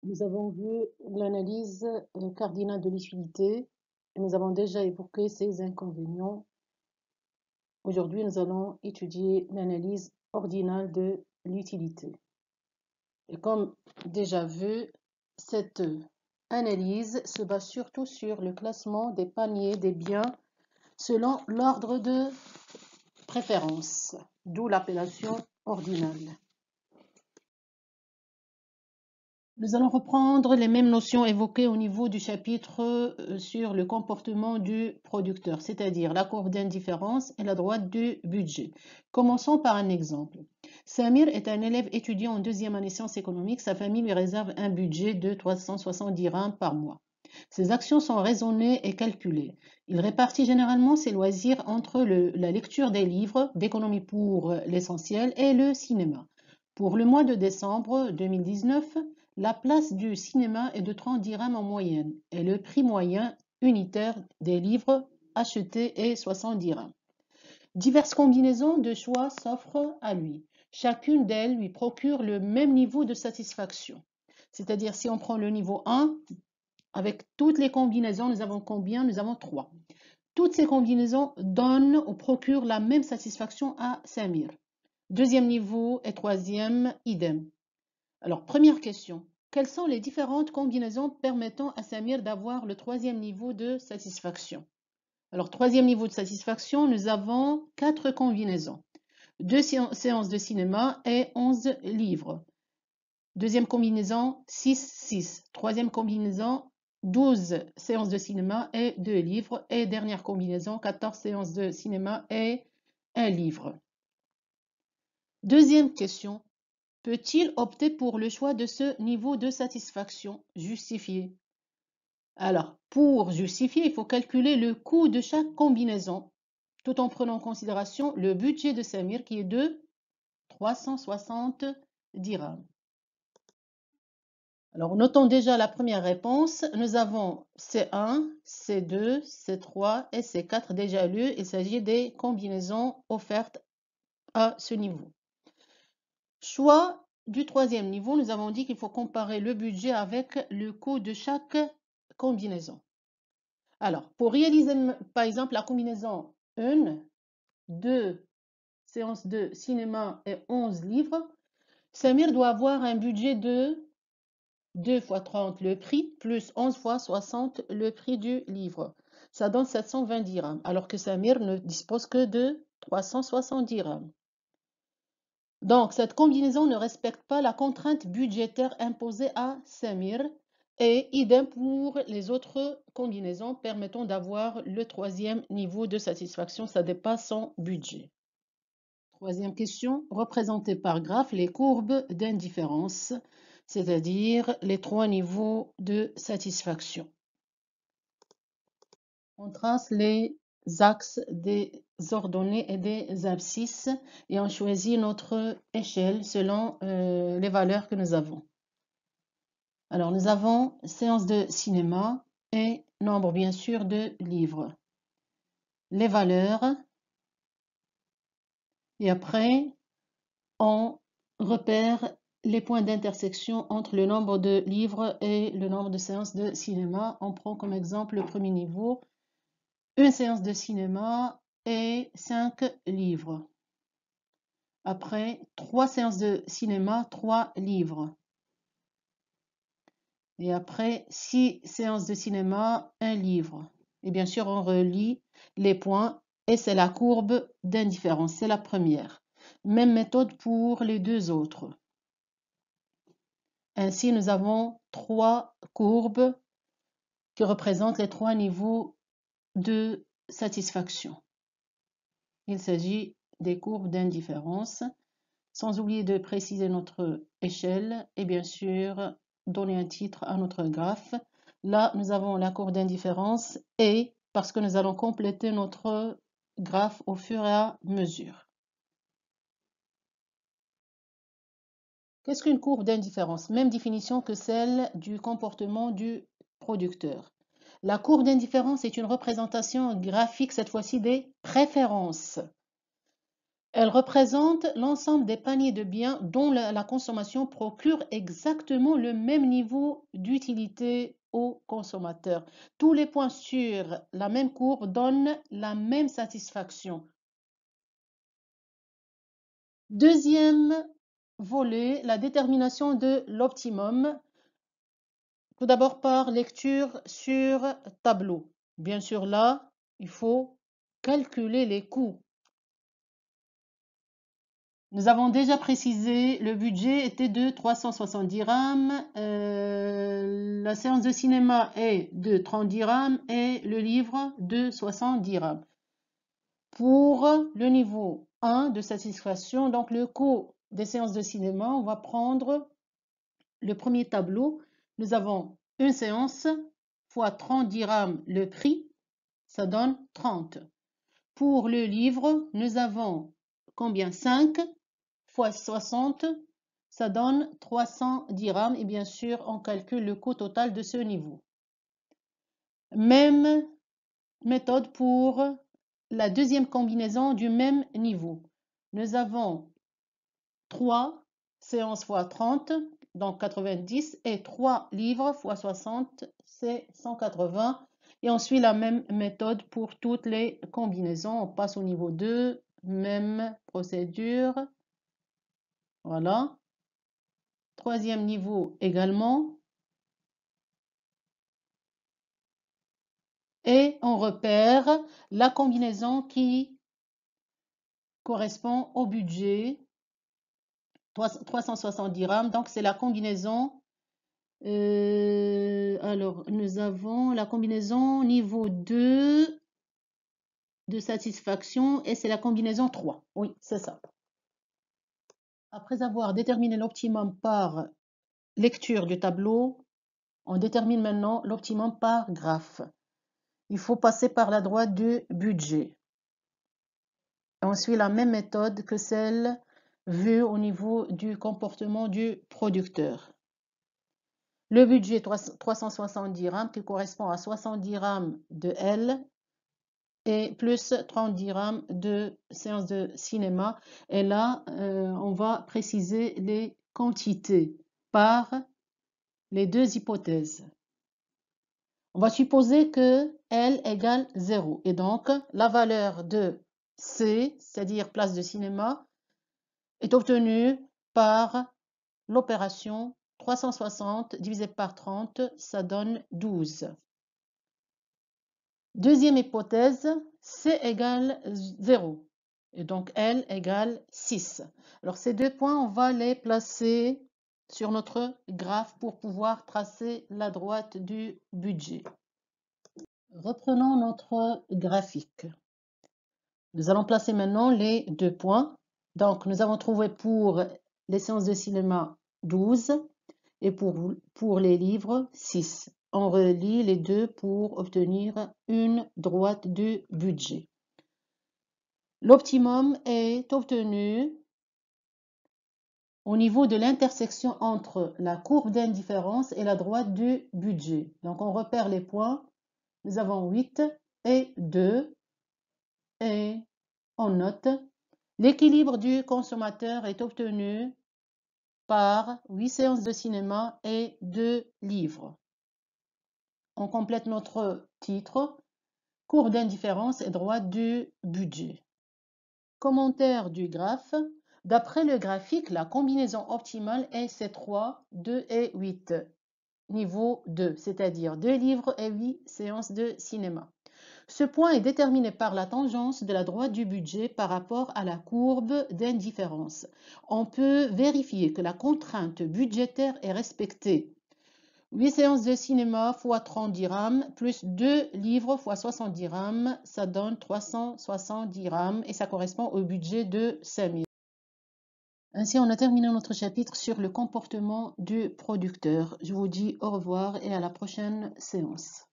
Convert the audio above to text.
Nous avons vu l'analyse cardinale de l'utilité et nous avons déjà évoqué ses inconvénients. Aujourd'hui, nous allons étudier l'analyse ordinale de l'utilité. Et comme déjà vu, cette analyse se base surtout sur le classement des paniers des biens selon l'ordre de préférence, d'où l'appellation ordinale. Nous allons reprendre les mêmes notions évoquées au niveau du chapitre sur le comportement du producteur, c'est-à-dire la courbe d'indifférence et la droite du budget. Commençons par un exemple. Samir est un élève étudiant en deuxième année sciences économiques. Sa famille lui réserve un budget de 370 dirhams par mois. Ses actions sont raisonnées et calculées. Il répartit généralement ses loisirs entre la lecture des livres, d'économie pour l'essentiel, et le cinéma. Pour le mois de décembre 2019, la place du cinéma est de 30 dirhams en moyenne et le prix moyen unitaire des livres achetés est 60 dirhams. Diverses combinaisons de choix s'offrent à lui. Chacune d'elles lui procure le même niveau de satisfaction. C'est-à-dire, si on prend le niveau 1, avec toutes les combinaisons, nous avons combien? Nous avons 3. Toutes ces combinaisons donnent ou procurent la même satisfaction à Samir. Deuxième niveau et troisième, idem. Alors, première question. Quelles sont les différentes combinaisons permettant à Samir d'avoir le troisième niveau de satisfaction? Alors, troisième niveau de satisfaction, nous avons 4 combinaisons. 2 séances de cinéma et 11 livres. Deuxième combinaison, 6. Troisième combinaison, 12 séances de cinéma et 2 livres. Et dernière combinaison, 14 séances de cinéma et 1 livre. Deuxième question. Peut-il opter pour le choix de ce niveau de satisfaction justifié? Alors, pour justifier, il faut calculer le coût de chaque combinaison, tout en prenant en considération le budget de Samir qui est de 360 dirhams. Alors, notons déjà la première réponse. Nous avons C1, C2, C3 et C4 déjà lus. Il s'agit des combinaisons offertes à ce niveau. Choix du troisième niveau, nous avons dit qu'il faut comparer le budget avec le coût de chaque combinaison. Alors, pour réaliser par exemple la combinaison 1, 2 séances de cinéma et 11 livres, Samir doit avoir un budget de 2 fois 30 le prix, plus 11 fois 60 le prix du livre. Ça donne 720 dirhams, alors que Samir ne dispose que de 360 dirhams. Donc, cette combinaison ne respecte pas la contrainte budgétaire imposée à Samir et idem pour les autres combinaisons permettant d'avoir le troisième niveau de satisfaction, ça dépasse son budget. Troisième question, représentez par graphe les courbes d'indifférence, c'est-à-dire les 3 niveaux de satisfaction. On trace les axes des ordonnées et des abscisses et on choisit notre échelle selon les valeurs que nous avons. Alors, nous avons séance de cinéma et nombre, bien sûr, de livres. Les valeurs. Et après, on repère les points d'intersection entre le nombre de livres et le nombre de séances de cinéma. On prend comme exemple le premier niveau, une séance de cinéma et 5 livres. Après, 3 séances de cinéma, 3 livres. Et après, 6 séances de cinéma, 1 livre. Et bien sûr, on relie les points et c'est la courbe d'indifférence. C'est la première. Même méthode pour les deux autres. Ainsi, nous avons 3 courbes qui représentent les 3 niveaux de satisfaction. Il s'agit des courbes d'indifférence. Sans oublier de préciser notre échelle et bien sûr donner un titre à notre graphe. Là, nous avons la courbe d'indifférence et parce que nous allons compléter notre graphe au fur et à mesure. Qu'est-ce qu'une courbe d'indifférence? Même définition que celle du comportement du producteur. La courbe d'indifférence est une représentation graphique, cette fois-ci des préférences. Elle représente l'ensemble des paniers de biens dont la consommation procure exactement le même niveau d'utilité au consommateur. Tous les points sur la même courbe donnent la même satisfaction. Deuxième volet, la détermination de l'optimum. Tout d'abord par lecture sur tableau. Bien sûr, là, il faut calculer les coûts. Nous avons déjà précisé, le budget était de 370 dirhams, la séance de cinéma est de 30 dirhams et le livre de 60 dirhams. Pour le niveau 1 de satisfaction, donc le coût des séances de cinéma, on va prendre le premier tableau. Nous avons une séance fois 30 dirhams le prix, ça donne 30. Pour le livre, nous avons combien? 5 fois 60, ça donne 300 dirhams. Et bien sûr, on calcule le coût total de ce niveau. Même méthode pour la deuxième combinaison du même niveau. Nous avons 3 séances fois 30, donc 90, et 3 livres fois 60, c'est 180. Et on suit la même méthode pour toutes les combinaisons. On passe au niveau 2, même procédure. Voilà. Troisième niveau également. Et on repère la combinaison qui correspond au budget 360 dirhams. Donc, c'est la combinaison. Alors, nous avons la combinaison niveau 2 de satisfaction et c'est la combinaison 3. Oui, c'est ça. Après avoir déterminé l'optimum par lecture du tableau, on détermine maintenant l'optimum par graphe. Il faut passer par la droite du budget. On suit la même méthode que celle vue au niveau du comportement du producteur. Le budget 360 dirhams qui correspond à 60 dirhams de L et plus 30 dirhams de séance de cinéma. Et là, on va préciser les quantités par les deux hypothèses. On va supposer que L égale 0. Et donc, la valeur de C, c'est-à-dire place de cinéma, est obtenue par l'opération 360 divisé par 30, ça donne 12. Deuxième hypothèse, C égale 0. Et donc, L égale 6. Alors, ces deux points, on va les placer sur notre graphe pour pouvoir tracer la droite du budget. Reprenons notre graphique. Nous allons placer maintenant les deux points. Donc, nous avons trouvé pour les séances de cinéma 12 et pour les livres 6. On relie les deux pour obtenir une droite du budget. L'optimum est obtenu au niveau de l'intersection entre la courbe d'indifférence et la droite du budget. Donc, on repère les points. Nous avons 8 et 2 et on note l'équilibre du consommateur est obtenu par 8 séances de cinéma et 2 livres. On complète notre titre, courbe d'indifférence et droite du budget. Commentaire du graphe. D'après le graphique, la combinaison optimale est C3, 2 et 8, niveau 2, c'est-à-dire 2 livres et 8 séances de cinéma. Ce point est déterminé par la tangence de la droite du budget par rapport à la courbe d'indifférence. On peut vérifier que la contrainte budgétaire est respectée. 8 séances de cinéma fois 30 dirhams plus 2 livres fois 60 dirhams, ça donne 360 dirhams et ça correspond au budget de 5000. Ainsi, on a terminé notre chapitre sur le comportement du producteur. Je vous dis au revoir et à la prochaine séance.